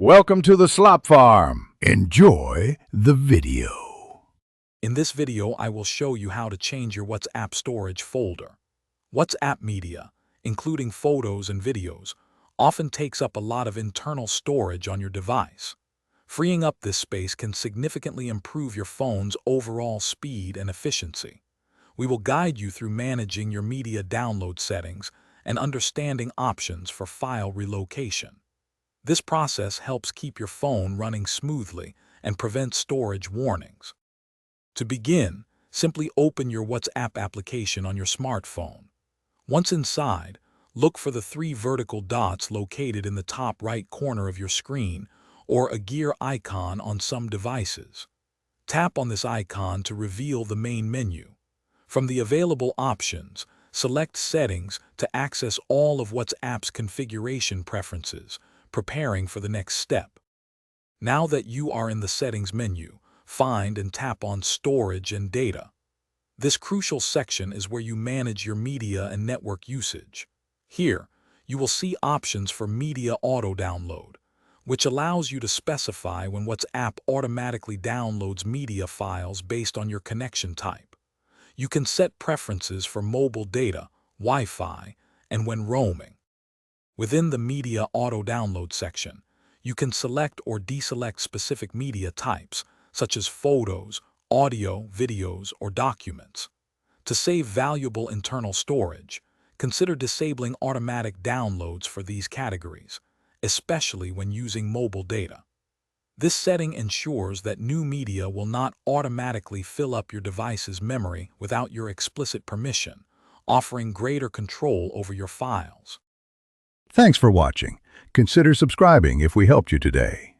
Welcome to the Slop Farm. Enjoy the video. In this video, I will show you how to change your WhatsApp storage folder. WhatsApp media, including photos and videos, often takes up a lot of internal storage on your device. Freeing up this space can significantly improve your phone's overall speed and efficiency. We will guide you through managing your media download settings and understanding options for file relocation. This process helps keep your phone running smoothly and prevent storage warnings. To begin, simply open your WhatsApp application on your smartphone. Once inside, look for the three vertical dots located in the top right corner of your screen or a gear icon on some devices. Tap on this icon to reveal the main menu. From the available options, select Settings to access all of WhatsApp's configuration preferences, preparing for the next step. Now that you are in the Settings menu, find and tap on Storage and Data. This crucial section is where you manage your media and network usage. Here, you will see options for Media Auto Download, which allows you to specify when WhatsApp automatically downloads media files based on your connection type. You can set preferences for mobile data, Wi-Fi, and when roaming. Within the Media Auto Download section, you can select or deselect specific media types, such as photos, audio, videos, or documents. To save valuable internal storage, consider disabling automatic downloads for these categories, especially when using mobile data. This setting ensures that new media will not automatically fill up your device's memory without your explicit permission, offering greater control over your files. Thanks for watching. Consider subscribing if we helped you today.